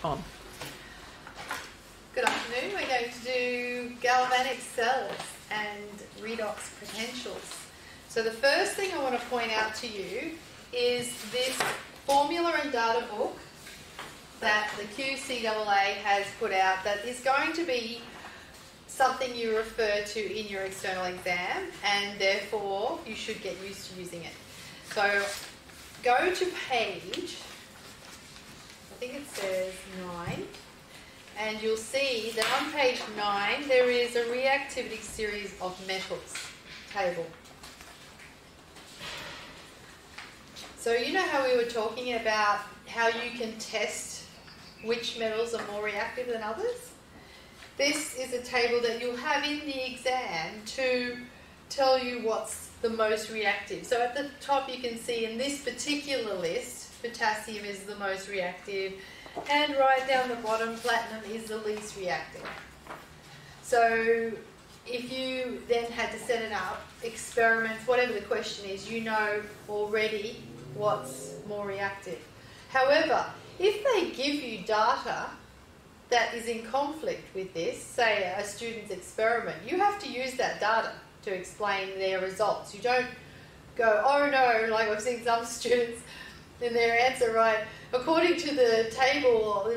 on. Good afternoon. We're going to do galvanic cells and redox potentials. So the first thing I want to point out to you is this formula and data book that the QCAA has put out that is going to be something you refer to in your external exam, and therefore you should get used to using it. So go to page, I think it says 9, and you'll see that on page 9 there is a reactivity series of metals table. So you know how we were talking about how you can test which metals are more reactive than others? This is a table that you'll have in the exam to tell you what's the most reactive. So at the top you can see in this particular list, potassium is the most reactive, and right down the bottom, platinum is the least reactive. So if you then had to set it up, experiments, whatever the question is, you know already what's more reactive. However, if they give you data that is in conflict with this, say a student's experiment, you have to use that data to explain their results. You don't go, oh no, like I've seen some students in their answer, right, according to the table,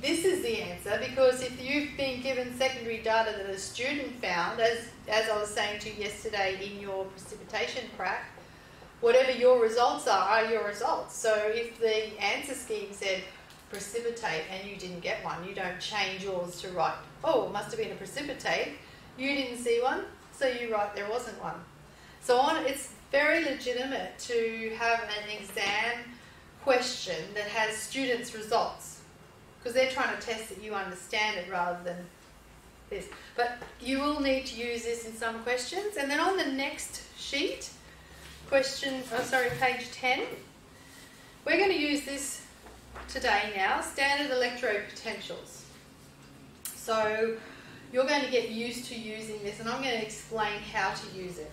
this is the answer, because if you've been given secondary data that a student found, as I was saying to you yesterday in your precipitation prac, whatever your results are your results. So if the answer scheme said precipitate and you didn't get one, you don't change yours to write, oh, it must have been a precipitate. You didn't see one, so you write there wasn't one. So it's very legitimate to have an exam question that has students' results, because they're trying to test that you understand it rather than this. But you will need to use this in some questions. And then on the next sheet, page 10, we're going to use this today now, standard electrode potentials. So you're going to get used to using this, and I'm going to explain how to use it.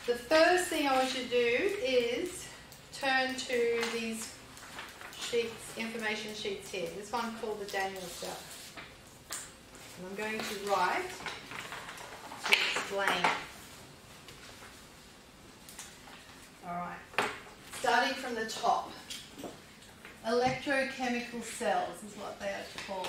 The first thing I want you to do is turn to these sheets, information sheets here. This one called the Daniel cell. And I'm going to write to explain. Alright, starting from the top. Electrochemical cells is what they are called.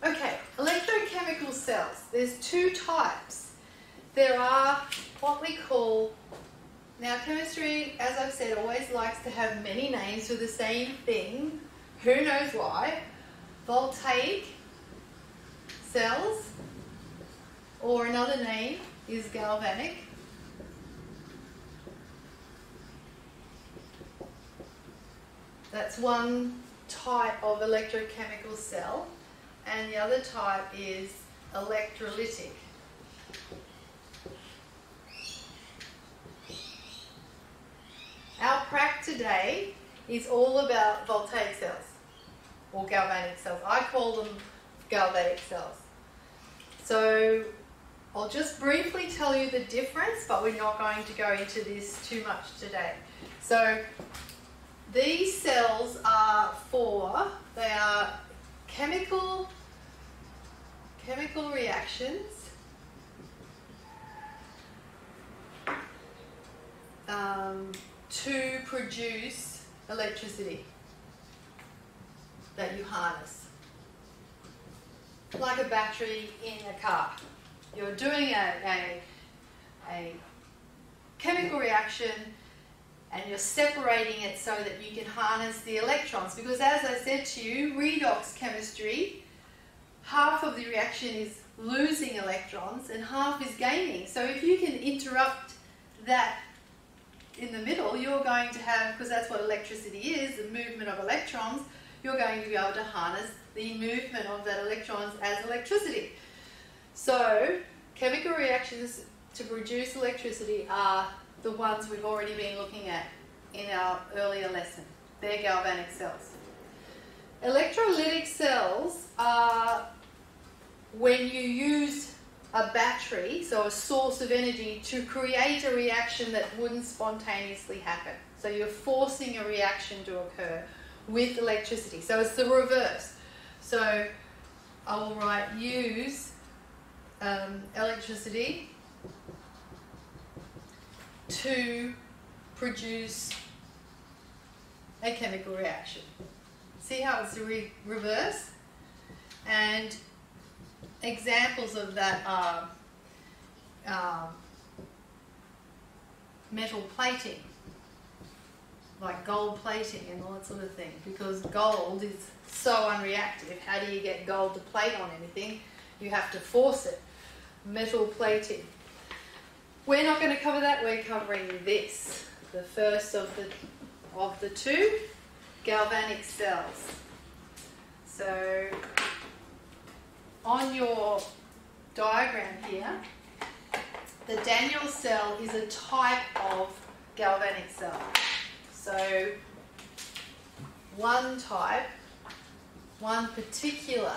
Okay, electrochemical cells. There's two types. There are what we call, now chemistry, as I've said, always likes to have many names for the same thing. Who knows why? Voltaic cells, or another name is galvanic. That's one type of electrochemical cell, and the other type is electrolytic. Our prac today is all about voltaic cells, or galvanic cells. I call them galvanic cells. So I'll just briefly tell you the difference, but we're not going to go into this too much today. So these cells are they are chemical reactions to produce electricity that you harness. Like a battery in a car. You're doing a chemical reaction and you're separating it so that you can harness the electrons. Because as I said to you, redox chemistry, half of the reaction is losing electrons and half is gaining. So if you can interrupt that in the middle, you're going to have, because that's what electricity is, the movement of electrons, you're going to be able to harness the movement of that electrons as electricity. So chemical reactions to produce electricity are the ones we've already been looking at in our earlier lesson. They're galvanic cells. Electrolytic cells are when you use a battery, so a source of energy, to create a reaction that wouldn't spontaneously happen. So you're forcing a reaction to occur with electricity. So it's the reverse. So I will write use electricity to produce a chemical reaction. See how it's the reverse? And examples of that are metal plating, like gold plating and all that sort of thing, because gold is so unreactive. How do you get gold to plate on anything? You have to force it. Metal plating. We're not going to cover that. We're covering this, the first of the two, galvanic cells. So on your diagram here, the Daniell cell is a type of galvanic cell. So one type, one particular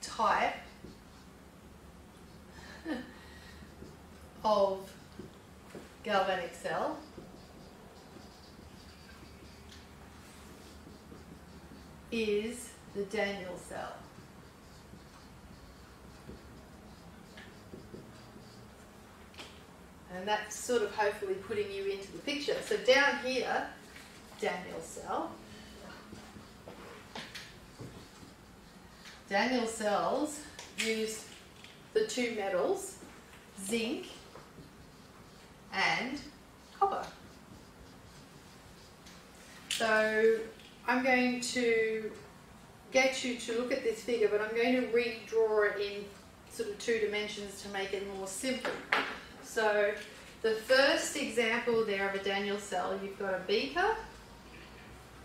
type of galvanic cell is the Daniell cell. And that's sort of hopefully putting you into the picture. So down here, Daniell cell. Daniell cells use the two metals, zinc and copper. So I'm going to get you to look at this figure, but I'm going to redraw it in sort of 2 dimensions to make it more simple. So the first example there of a Daniell cell, you've got a beaker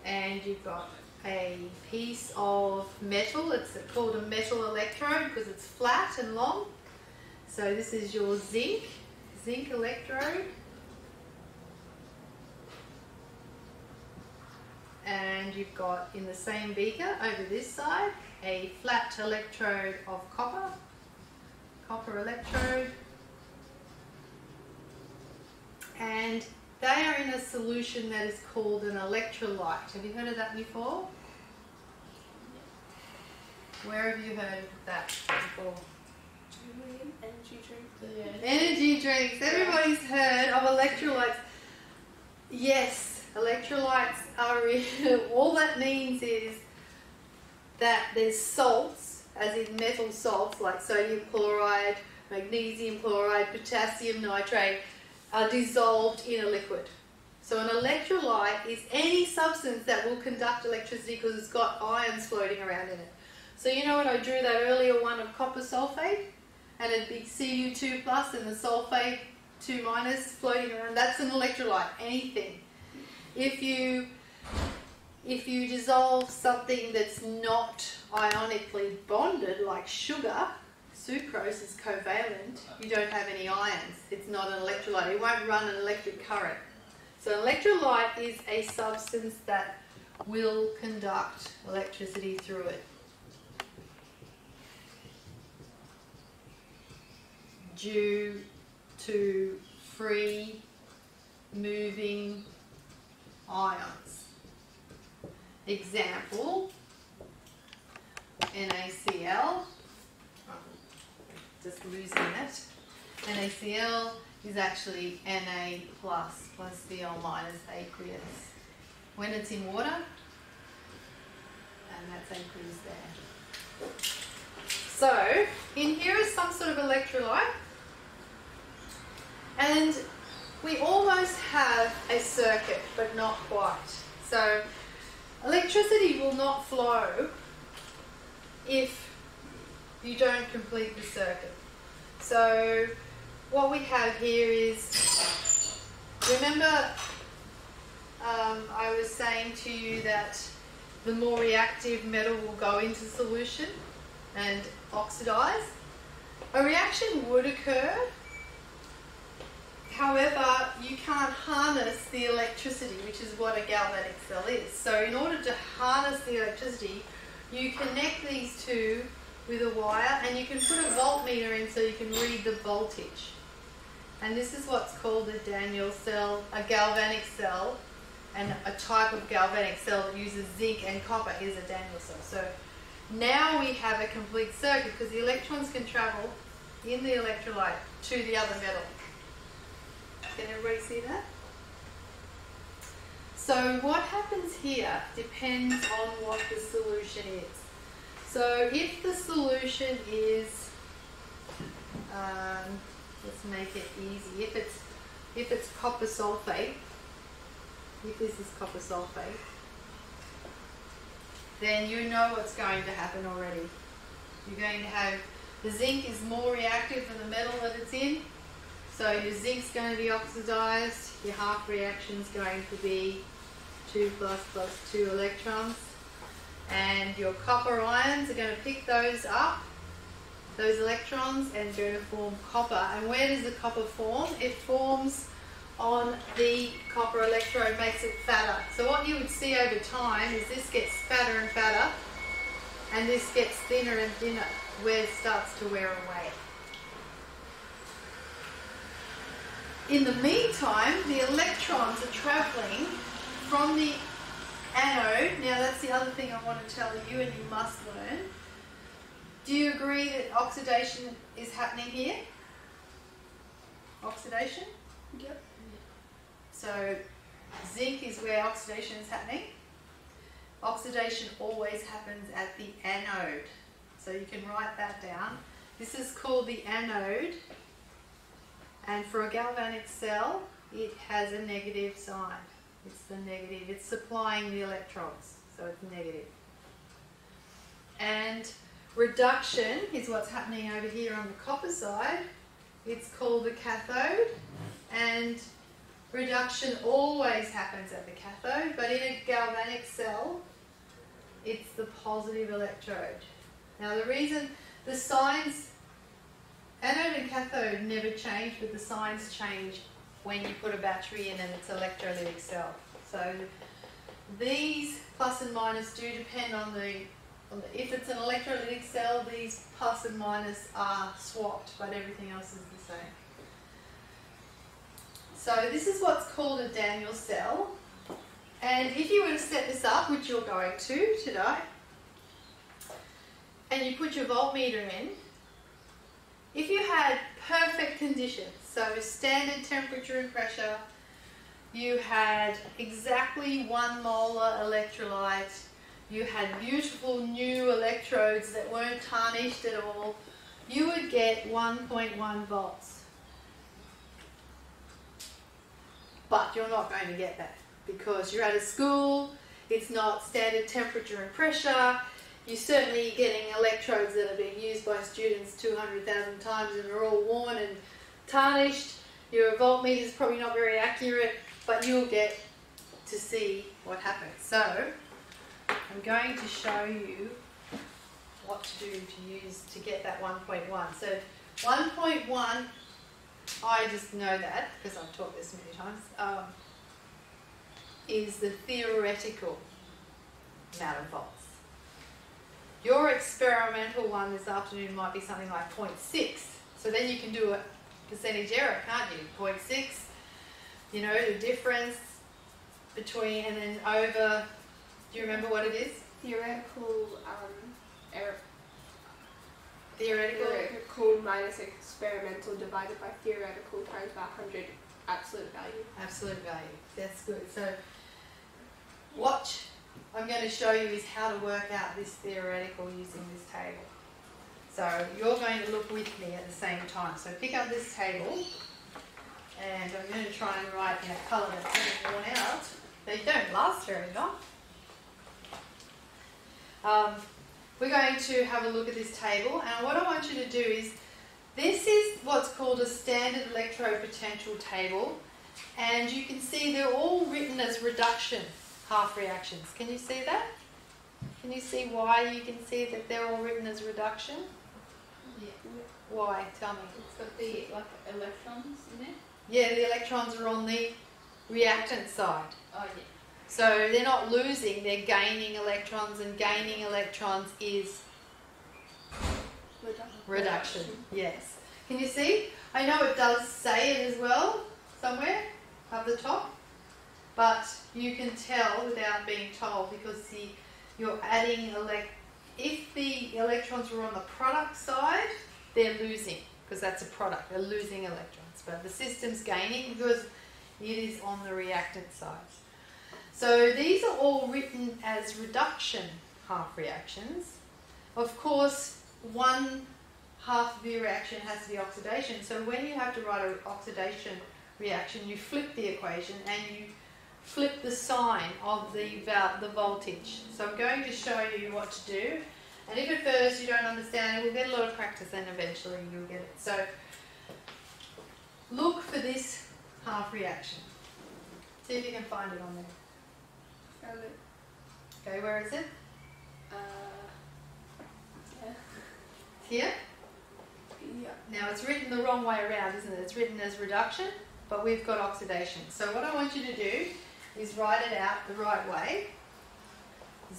and you've got a piece of metal. It's called a metal electrode because it's flat and long. So this is your zinc electrode. And you've got in the same beaker over this side a flat electrode of copper electrode. And they are in a solution that is called an electrolyte. Have you heard of that before? Where have you heard of that before? Energy drinks. Yeah. Energy drinks. Everybody's heard of electrolytes. Yes, electrolytes are all that means is that there's salts, as in metal salts like sodium chloride, magnesium chloride, potassium nitrate, are dissolved in a liquid. So an electrolyte is any substance that will conduct electricity because it's got ions floating around in it. So you know when I drew that earlier one of copper sulfate and a big Cu2 plus and the sulfate 2 minus floating around, that's an electrolyte, anything. If you dissolve something that's not ionically bonded, like sugar, sucrose is covalent, you don't have any ions. It's not an electrolyte. It won't run an electric current. So an electrolyte is a substance that will conduct electricity through it. Due to free moving ions. Example, NaCl. Just losing it. NaCl is actually Na plus Cl minus aqueous. When it's in water, and that's aqueous there. So, in here is some sort of electrolyte, and we almost have a circuit, but not quite. So, electricity will not flow if you don't complete the circuit. So what we have here is, remember I was saying to you that the more reactive metal will go into solution and oxidize. A reaction would occur. However, you can't harness the electricity, which is what a galvanic cell is. So in order to harness the electricity, you connect these two with a wire, and you can put a voltmeter in so you can read the voltage. And this is what's called a Daniell cell, a galvanic cell, and a type of galvanic cell that uses zinc and copper is a Daniell cell. So now we have a complete circuit because the electrons can travel in the electrolyte to the other metal. Can everybody see that? So what happens here depends on what the solution is. So if the solution is, let's make it easy, if it's copper sulfate, if this is copper sulfate, then you know what's going to happen already. You're going to have, the zinc is more reactive than the metal that it's in, so your zinc's going to be oxidized, your half reaction's going to be 2 plus 2 electrons, and your copper ions are going to pick those up, those electrons, and going to form copper. And where does the copper form? It forms on the copper electrode, makes it fatter. So what you would see over time is this gets fatter and fatter, and this gets thinner and thinner, where it starts to wear away. In the meantime, the electrons are travelling from the anode. Now that's the other thing I want to tell you, and you must learn. Do you agree that oxidation is happening here? Oxidation? Yep. So zinc is where oxidation is happening. Oxidation always happens at the anode. So you can write that down. This is called the anode. And for a galvanic cell, it has a negative sign. It's the negative. It's supplying the electrons, so it's negative. And reduction is what's happening over here on the copper side. It's called the cathode. And reduction always happens at the cathode, but in a galvanic cell, it's the positive electrode. Now the reason the signs, anode and cathode never change, but the signs change when you put a battery in and it's an electrolytic cell. So these plus and minus do depend on the if it's an electrolytic cell, these plus and minus are swapped, but everything else is the same. So this is what's called a Daniell cell. And if you were to set this up, which you're going to today, and you put your voltmeter in, if you had perfect conditions, so standard temperature and pressure, you had exactly 1 molar electrolyte, you had beautiful new electrodes that weren't tarnished at all, you would get 1.1 volts. But you're not going to get that because you're at a school, it's not standard temperature and pressure, you're certainly getting electrodes that are being used by students 200,000 times and are all worn and tarnished. Your voltmeter is probably not very accurate, but you'll get to see what happens. So I'm going to show you what to do to use to get that 1.1. So 1.1, I just know that because I've taught this many times, is the theoretical amount of volts. Your experimental one this afternoon might be something like 0.6. So then you can do a percentage error, can't you? 0.6, you know, the difference between and then over, do you remember what it is? Theoretical error. Theoretical? Theoretical minus experimental divided by theoretical times by 100 absolute value. Absolute value. That's good. So what I'm going to show you is how to work out this theoretical using this table. So you're going to look with me at the same time. So pick up this table and I'm going to try and write in a colour that's really worn out. They don't last very long. We're going to have a look at this table, and what I want you to do is, this is what's called a standard electrode potential table, and you can see they're all written as reduction half reactions. Can you see that? Can you see why you can see that they're all written as reduction? Yeah. Why? Tell me. It's got the electrons in it. Yeah, the electrons are on the reactant side. Oh yeah. So they're not losing, they're gaining electrons, and gaining electrons is reduction. Yes. Can you see? I know it does say it as well, somewhere up the top, but you can tell without being told because you're adding if the electrons were on the product side, they're losing because that's a product. They're losing electrons, but the system's gaining because it is on the reactant side. So these are all written as reduction half reactions. Of course, one half of the reaction has to be oxidation. So when you have to write an oxidation reaction, you flip the equation and you flip the sign of the voltage. So I'm going to show you what to do. And if at first you don't understand it, we'll get a lot of practice and eventually you'll get it. So look for this half reaction. See if you can find it on there. Found it. Okay, where is it? Yeah. Here? Yeah. Now it's written the wrong way around, isn't it? It's written as reduction, but we've got oxidation. So what I want you to do is write it out the right way.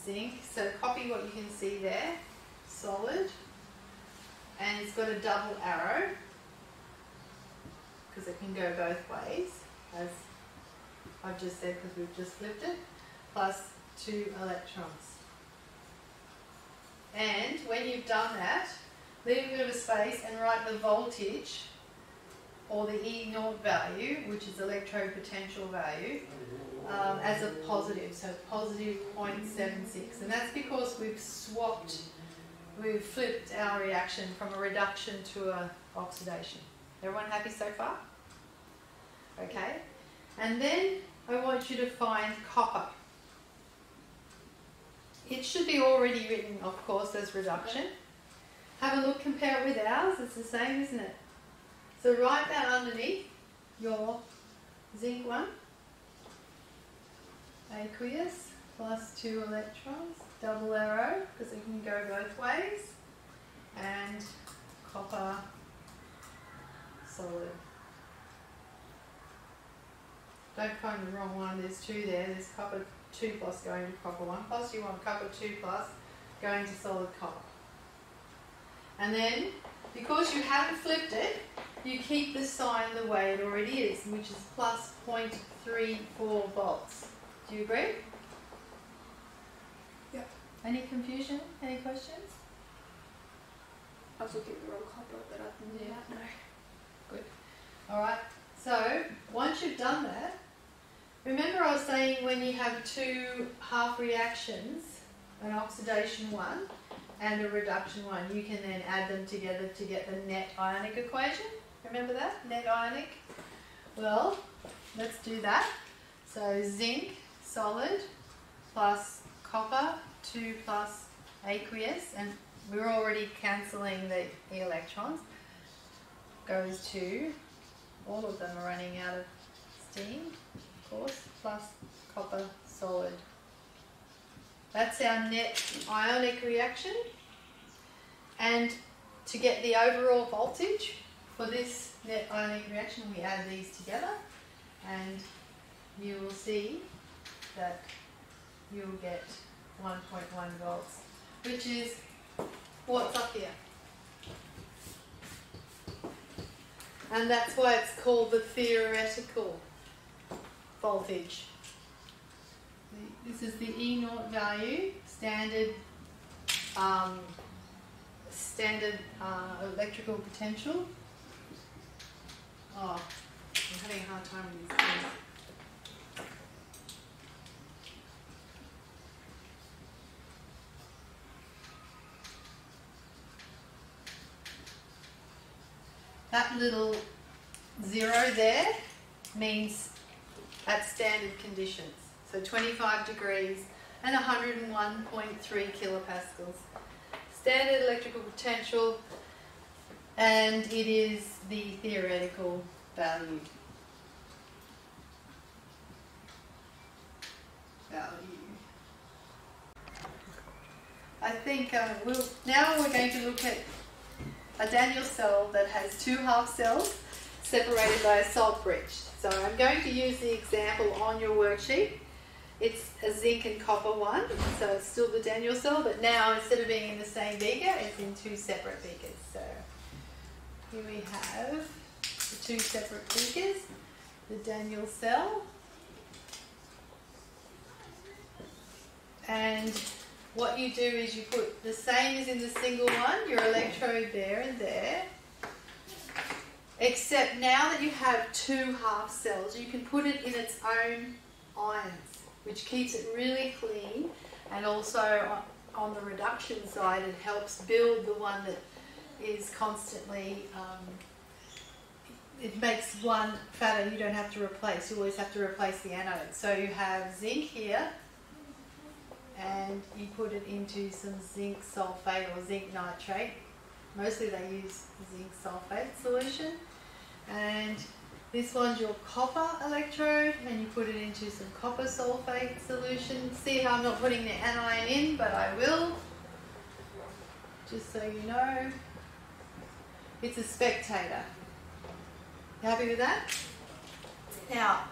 Zinc, so copy what you can see there. Solid. And it's got a double arrow because it can go both ways, as I've just said because we've just flipped it. Plus 2 electrons. And when you've done that, leave a bit of a space and write the voltage or the E naught value, which is electropotential value, as a positive, so positive 0.76. And that's because we've flipped our reaction from a reduction to an oxidation. Everyone happy so far? Okay. And then I want you to find copper. It should be already written, of course, as reduction. Have a look, compare it with ours. It's the same, isn't it? So write that underneath your zinc one. Aqueous plus 2 electrons, double arrow because it can go both ways, and copper solid. Don't find the wrong one, there's 2 there, there's copper 2 plus going to copper 1 plus, you want copper 2 plus going to solid copper. And then, because you haven't flipped it, you keep the sign the way it already is, which is plus 0.34 volts. Do you agree? Yep. Any confusion? Any questions? I was looking at the wrong copper, but I didn't do that. No. Good. Alright, so once you've done that, remember I was saying when you have 2 half reactions, an oxidation one and a reduction one, you can then add them together to get the net ionic equation. Remember that? Net ionic? Well, let's do that. So zinc, solid, plus copper, 2 plus aqueous, and we're already cancelling the electrons, goes to, all of them are running out of steam, of course, plus copper solid. That's our net ionic reaction. And to get the overall voltage for this net ionic reaction, we add these together and you will see that you'll get 1.1 volts, which is what's up here. And that's why it's called the theoretical voltage. This is the E naught value, standard electrical potential. Oh, I'm having a hard time with these things. That little 0 there means at standard conditions. So 25 degrees and 101.3 kilopascals. Standard electrical potential, and it is the theoretical value. I think now we're going to look at a Daniell cell that has 2 half cells. separated by a salt bridge. So I'm going to use the example on your worksheet. It's a zinc and copper one, so it's still the Daniell cell, but now instead of being in the same beaker, it's in two separate beakers. So here we have the two separate beakers, the Daniell cell, and what you do is you put the same as in the single one, your electrode there and there, except now that you have two half cells, you can put it in its own ions, which keeps it really clean, and also on the reduction side it helps build the one that is constantly, it makes one fatter, you don't have to replace, you always have to replace the anode. So you have zinc here, and you put it into some zinc sulfate or zinc nitrate. Mostly they use zinc sulfate solution. And this one's your copper electrode, and you put it into some copper sulfate solution. See how I'm not putting the anion in, but I will, just so you know. It's a spectator. You happy with that? Now,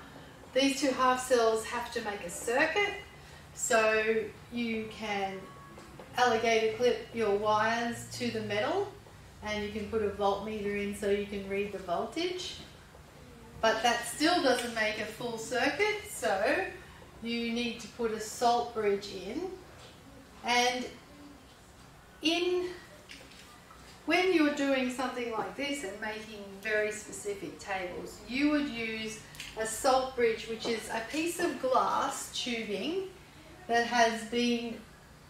these two half cells have to make a circuit, so you can alligator clip your wires to the metal, and you can put a voltmeter in so you can read the voltage. But that still doesn't make a full circuit, so you need to put a salt bridge in. And when you're doing something like this and making very specific tables, you would use a salt bridge, which is a piece of glass tubing that has been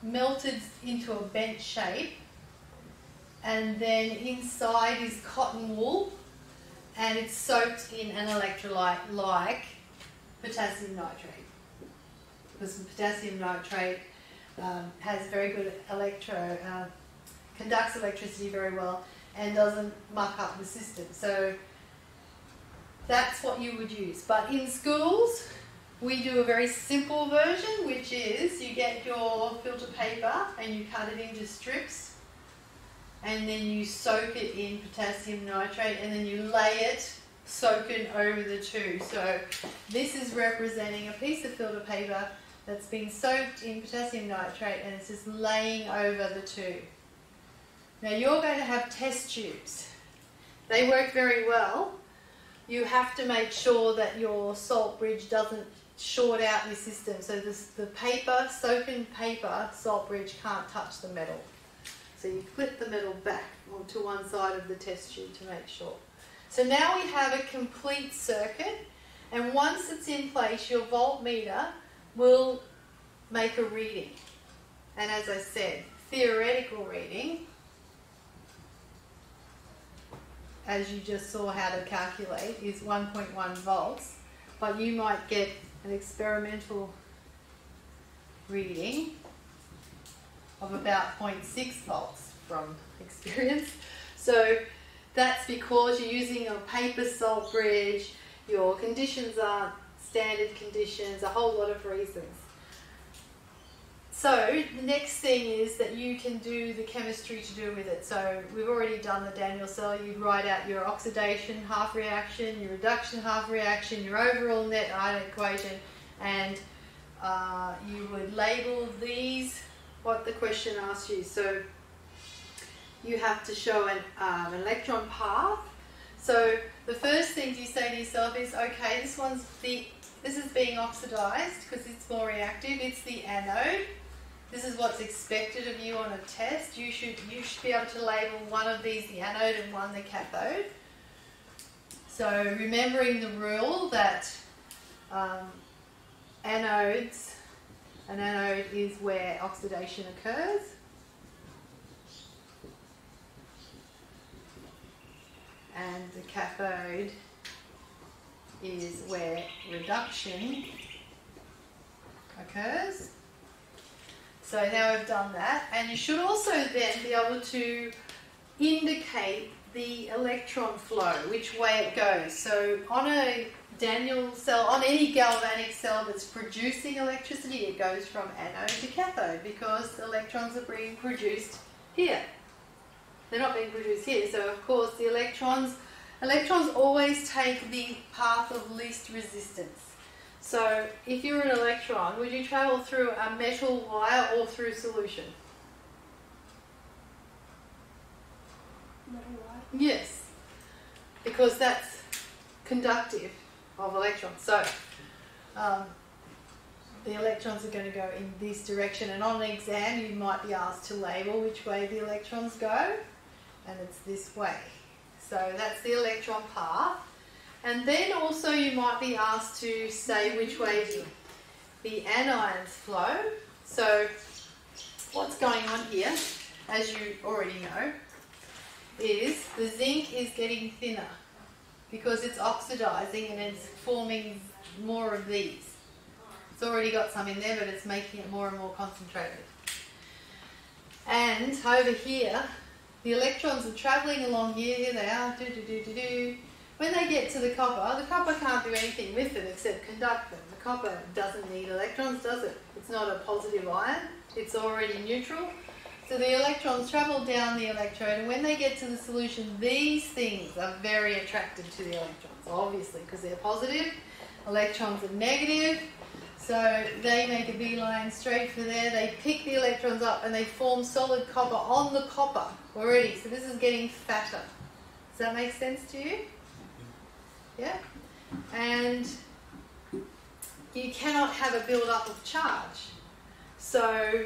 melted into a bent shape, and then inside is cotton wool, and it's soaked in an electrolyte like potassium nitrate, because potassium nitrate has very good conducts electricity very well and doesn't muck up the system. So that's what you would use. But in schools, we do a very simple version, which is you get your filter paper and you cut it into strips, and then you soak it in potassium nitrate, and then you lay it soaking over the two. So this is representing a piece of filter paper that's been soaked in potassium nitrate, and it's just laying over the two. Now you're going to have test tubes. They work very well. You have to make sure that your salt bridge doesn't short out your system. So the paper, soaking paper salt bridge can't touch the metal. So you flip the metal back onto one side of the test tube to make sure. So now we have a complete circuit, and once it's in place, your voltmeter will make a reading. And as I said, theoretical reading, as you just saw how to calculate, is 1.1 volts, but you might get an experimental reading of about 0.6 volts from experience. So that's because you're using a paper salt bridge, your conditions aren't standard conditions, a whole lot of reasons. So the next thing is that you can do the chemistry to do with it. So we've already done the Daniell cell. You'd write out your oxidation half reaction, your reduction half reaction, your overall net ion equation, and you would label these what the question asks you. So you have to show an electron path. So the first thing you say to yourself is, okay, this is being oxidized because it's more reactive. It's the anode. This is what's expected of you on a test. You should be able to label one of these the anode and one the cathode. So remembering the rule that an anode is where oxidation occurs. And the cathode is where reduction occurs. So now we've done that, and you should also then be able to indicate the electron flow, which way it goes. So on a Daniell cell, on any galvanic cell that's producing electricity, it goes from anode to cathode because the electrons are being produced here. They're not being produced here, so of course the electrons Electrons always take the path of least resistance. So if you're an electron, would you travel through a metal wire or through solution? Metal wire. Yes, because that's conductive of electrons. So the electrons are going to go in this direction, and on an exam you might be asked to label which way the electrons go, and it's this way. So that's the electron path. And then also you might be asked to say which way the anions flow. So what's going on here, as you already know, is the zinc is getting thinner because it's oxidizing and it's forming more of these. It's already got some in there, but it's making it more and more concentrated. And over here, the electrons are travelling along here. Here they are. When they get to the copper can't do anything with them except conduct them. The copper doesn't need electrons, does it? It's not a positive ion. It's already neutral. So the electrons travel down the electrode, and when they get to the solution, these things are very attracted to the electrons, obviously, because they're positive. Electrons are negative. So they make a beeline straight for there. They pick the electrons up and they form solid copper on the copper already. So this is getting fatter. Does that make sense to you? Yeah? And you cannot have a build-up of charge. So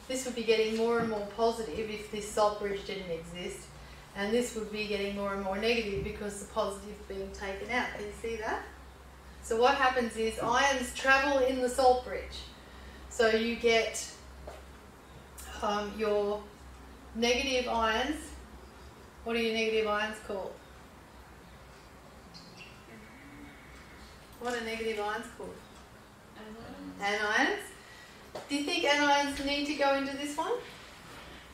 this would be getting more and more positive if this salt bridge didn't exist. And this would be getting more and more negative because the positive is being taken out. Can you see that? So what happens is ions travel in the salt bridge. So you get your negative ions. What are your negative ions called? What are negative ions called? Anions. Do you think anions need to go into this one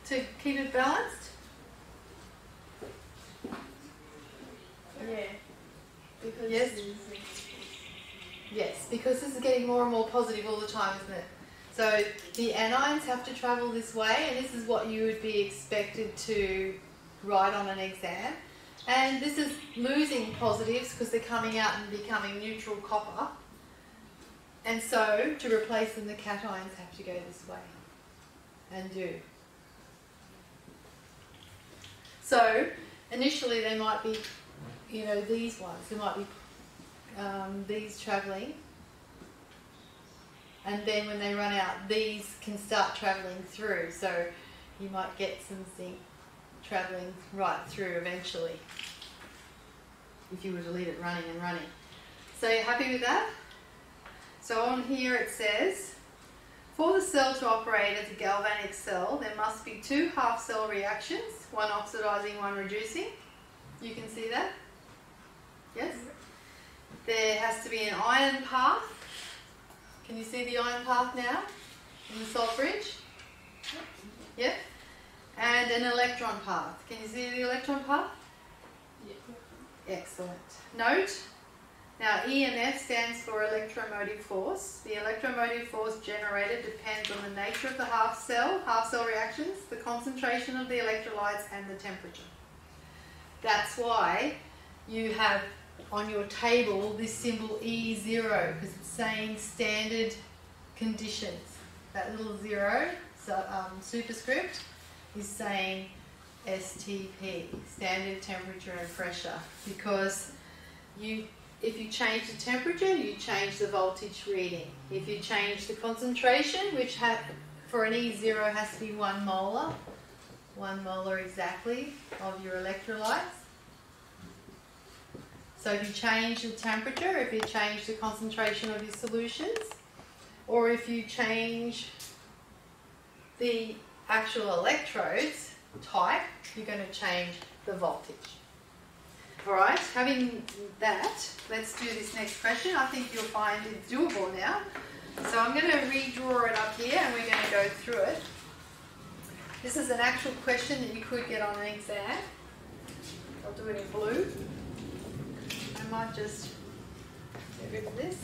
to keep it balanced? Yeah. Because Yes. Yes, because this is getting more and more positive all the time, isn't it? So the anions have to travel this way, and this is what you would be expected to write on an exam. And this is losing positives because they're coming out and becoming neutral copper. And so to replace them, the cations have to go this way and do. So initially they might be, these ones. There might be these travelling, and then when they run out, these can start travelling through. So you might get some zinc travelling right through eventually if you were to leave it running and running. So you're happy with that? So on here it says, for the cell to operate as a galvanic cell, there must be two half-cell reactions, one oxidizing, one reducing. You can see that? Yes? There has to be an ion path. Can you see the ion path now in the salt bridge? Yep. And an electron path. Can you see the electron path? Yeah. Excellent. Note, now EMF stands for electromotive force. The electromotive force generated depends on the nature of the half-cell reactions, the concentration of the electrolytes, and the temperature. That's why you have on your table this symbol E0, because it's saying standard conditions. That little zero, so superscript, is saying STP, standard temperature and pressure, because if you change the temperature, you change the voltage reading. If you change the concentration, which for an E0 has to be 1 molar exactly of your electrolytes. So if you change the temperature, if you change the concentration of your solutions, or if you change the actual electrodes type, you're going to change the voltage. Alright, having that, let's do this next question. I think you'll find it's doable now. So I'm going to redraw it up here and we're going to go through it. This is an actual question that you could get on an exam. I'll do it in blue. I might just get rid of this.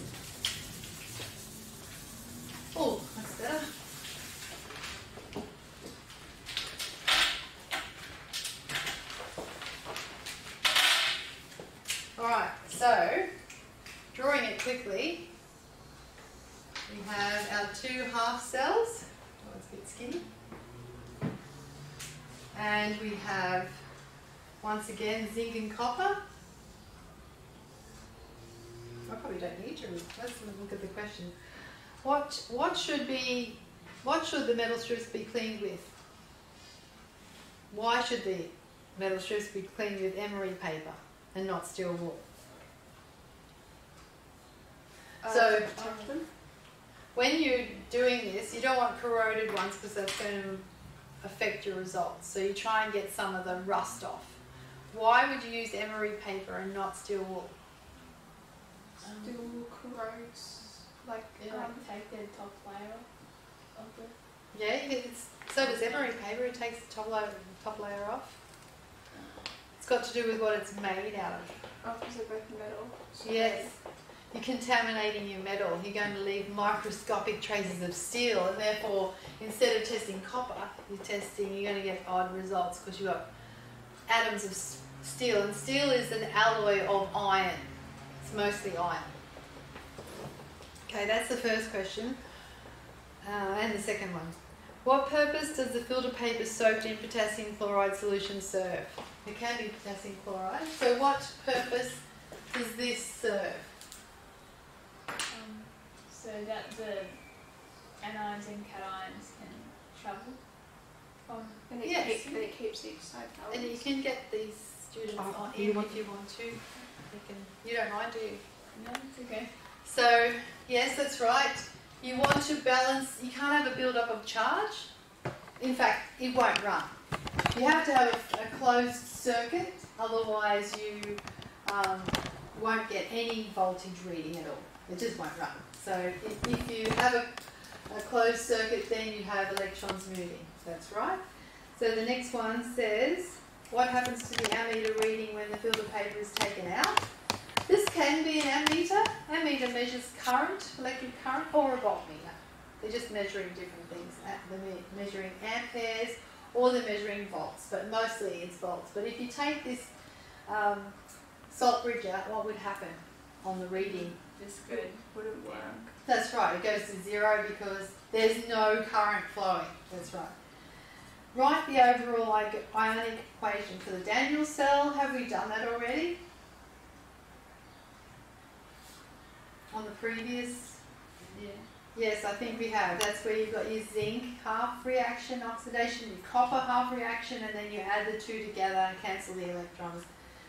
Oh, that's better. half cells. Oh, it's a bit skinny. And we have, once again, zinc and copper. I probably don't need to. Let's look at the question. What should the metal strips be cleaned with? Why should the metal strips be cleaned with emery paper and not steel wool? So when you're doing this, you don't want corroded ones because that's going to affect your results. So you try and get some of the rust off. Why would you use emery paper and not steel wool? Steel wool corrodes. Like, take the top layer of the... Yeah, so does emery paper. It takes the top layer off. It's got to do with what it's made out of. Oh, because they're both metal. So Yes. You're contaminating your metal. You're going to leave microscopic traces of steel, and therefore, instead of testing copper, you're going to get odd results because you've got atoms of steel, and steel is an alloy of iron. It's mostly iron. Okay, that's the first question. And the second one. What purpose does the filter paper soaked in potassium chloride solution serve? It can be potassium chloride. So what purpose does this serve? So that the anions and cations can travel from... And it, Yes. it keeps each side balanced. And you can get these students on in if you want to. You don't mind, do you? No, it's okay. So, yes, that's right. You want to balance, you can't have a build-up of charge. In fact, it won't run. You have to have a closed circuit, otherwise you won't get any voltage reading at all. It just won't run. So if you have a closed circuit, then you have electrons moving. That's right. So the next one says, what happens to the ammeter reading when the filter paper is taken out? This can be an ammeter. Ammeter measures current, electric current, or a voltmeter. They're just measuring different things. They're measuring amperes or they're measuring volts, but mostly it's volts. But if you take this salt bridge out, what would happen on the reading? Just good. Wouldn't work. That's right, it goes to zero because there's no current flowing. That's right. Write the overall ionic equation for the Daniell cell. Have we done that already? On the previous? Yeah. Yes, I think we have. That's where you've got your zinc half reaction oxidation, your copper half reaction, and then you add the two together and cancel the electrons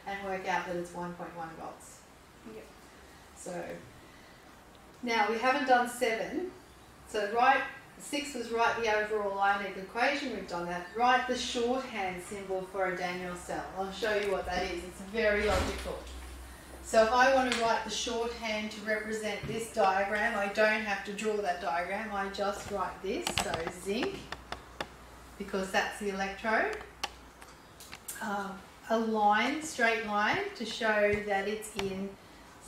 and work out that it's 1.1 volts. Yep. So now we haven't done 7. So 6 was write the overall ionic equation. We've done that. Write the shorthand symbol for a Daniell cell. I'll show you what that is. It's very logical. So if I want to write the shorthand to represent this diagram, I don't have to draw that diagram. I just write this. So zinc, because that's the electrode. A line, straight line, to show that it's in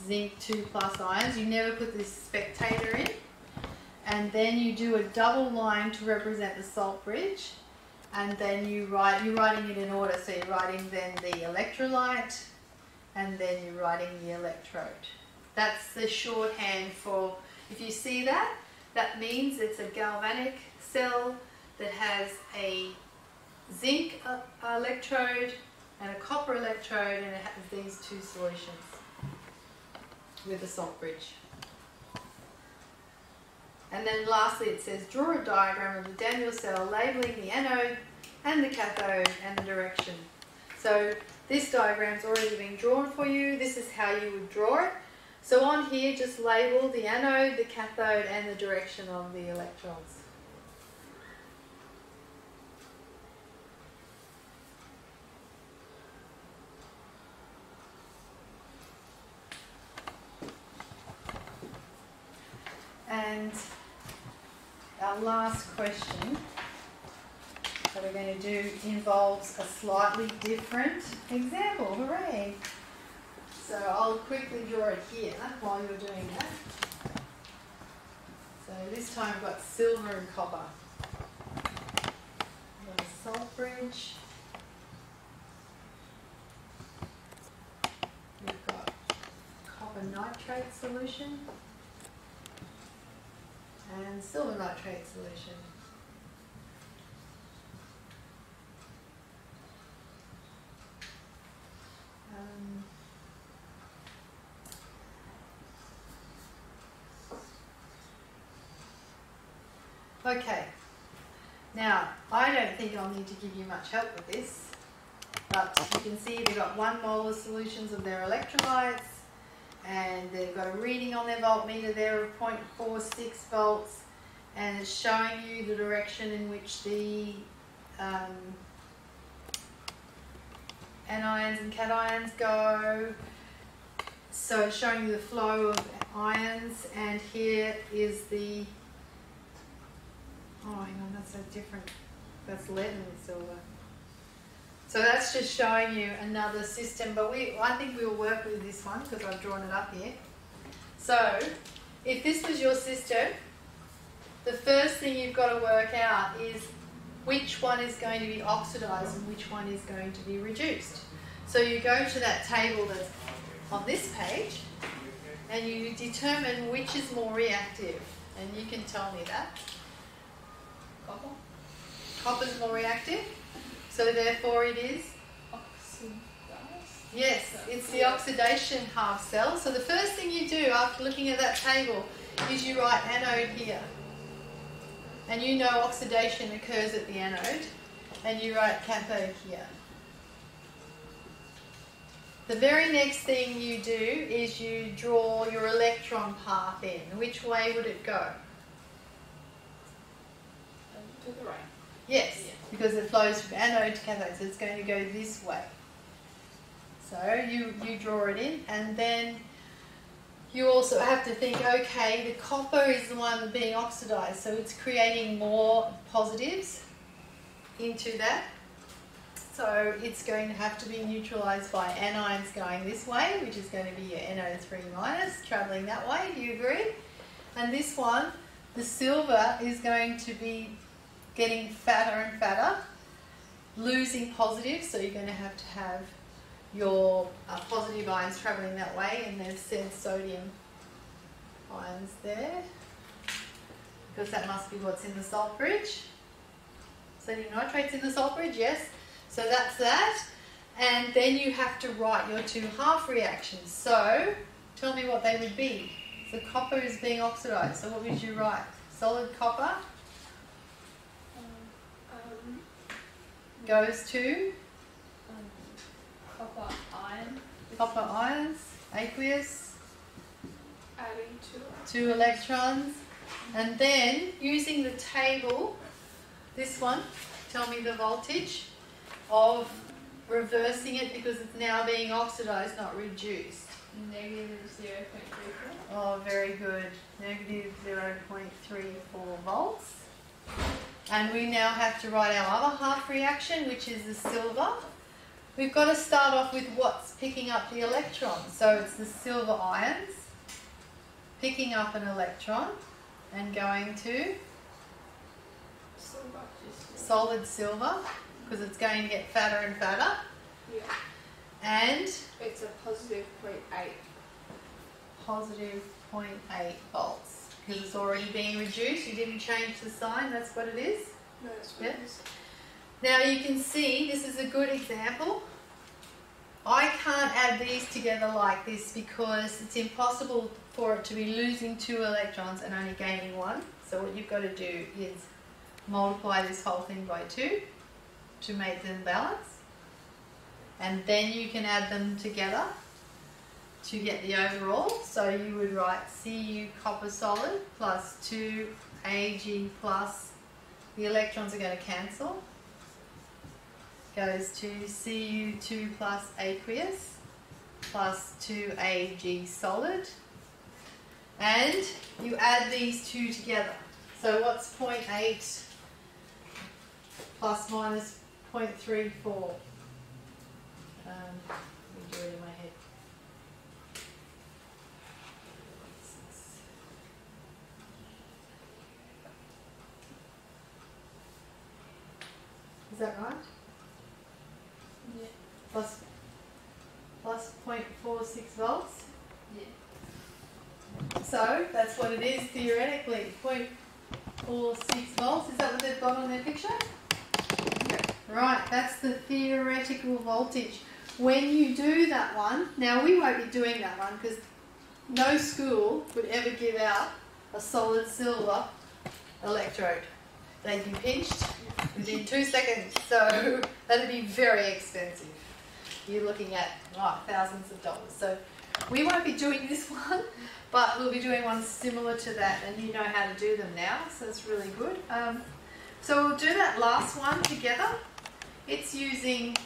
zinc 2+ ions. You never put this spectator in. And then you do a double line to represent the salt bridge. And then you're writing it in order. So you're writing then the electrolyte, and then you're writing the electrode. That's the shorthand for, if you see that, that means it's a galvanic cell that has a zinc electrode and a copper electrode, and it has these two solutions with a salt bridge. And then lastly it says, draw a diagram of the Daniell cell labeling the anode and the cathode and the direction. So this diagram's already been drawn for you. This is how you would draw it. So on here, just label the anode, the cathode, and the direction of the electrons. And our last question that we're going to do involves a slightly different example. Hooray! So I'll quickly draw it here while you're doing that. So this time we've got silver and copper. We've got a salt bridge. We've got copper nitrate solution. and silver nitrate solution. Okay, now I don't think I'll need to give you much help with this, but you can see they've got 1 molar solutions of their electrolytes, and they've got a reading on their voltmeter there of 0.46 volts, and it's showing you the direction in which the anions and cations go. So it's showing you the flow of ions, and here is the, oh hang on, that's so different, that's lead and silver. So that's just showing you another system, but I think we'll work with this one because I've drawn it up here. So if this was your system, the first thing you've got to work out is which one is going to be oxidized and which one is going to be reduced. So you go to that table that's on this page and you determine which is more reactive, and you can tell me that. Copper. Copper's more reactive, so therefore it is? Oxidized? Yes, it's the oxidation half cell. So the first thing you do after looking at that table is you write anode here. And you know oxidation occurs at the anode, and you write cathode here. The very next thing you do is you draw your electron path in. Which way would it go? To the right. Yes, Yeah. because it flows from anode to cathode, so it's going to go this way. So you draw it in, and then you also have to think, okay, the copper is the one being oxidized, so it's creating more positives into that. So it's going to have to be neutralized by anions going this way, which is going to be your NO3 minus, traveling that way. Do you agree? And this one, the silver, is going to be getting fatter and fatter, losing positives, so you're going to have your positive ions travelling that way, and they've said sodium ions there, because that must be what's in the salt bridge. Sodium nitrate's in the salt bridge, yes. So that's that. And then you have to write your 2 half reactions. So tell me what they would be. So copper is being oxidized, so what would you write? Solid copper goes to Copper ion. copper ions, aqueous, Adding 2 electrons, and then using the table, this one, tell me the voltage of reversing it because it's now being oxidized, not reduced. Negative 0.34. Oh, very good. Negative 0.34 volts. And we now have to write our other half reaction, which is the silver. We've got to start off with what's picking up the electron. So it's the silver ions picking up an electron and going to silver. solid silver, because it's going to get fatter and fatter. Yeah. And It's a positive 0.8. positive 0.8 volts, because it's already being reduced. You didn't change the sign, that's what it is. No, that's what it is. Now you can see this is a good example. I can't add these together like this because it's impossible for it to be losing 2 electrons and only gaining 1. So what you've got to do is multiply this whole thing by 2 to make them balance. And then you can add them together to get the overall. So you would write Cu copper solid plus 2 Ag plus, the electrons are going to cancel, goes to Cu2 plus aqueous plus 2 Ag solid, and you add these 2 together. So what's 0.8 plus minus 0.34? Let me do it in my head. Is that right? Yeah. Plus 0.46 volts. Yeah. So that's what it is theoretically. or 6 volts. Is that what they've got on their picture? Right, that's the theoretical voltage. When you do that one, now we won't be doing that one because no school would ever give out a solid silver electrode. They'd be pinched within 2 seconds, so that'd be very expensive. You're looking at thousands of dollars. So we won't be doing this one, but we'll be doing one similar to that, and you know how to do them now, so it's really good. So we'll do that last one together. It's using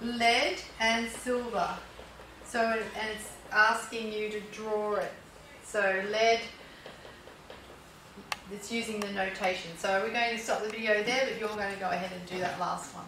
lead and silver. So, and it's asking you to draw it. So lead, it's using the notation. So we're going to stop the video there, but you're going to go ahead and do that last one.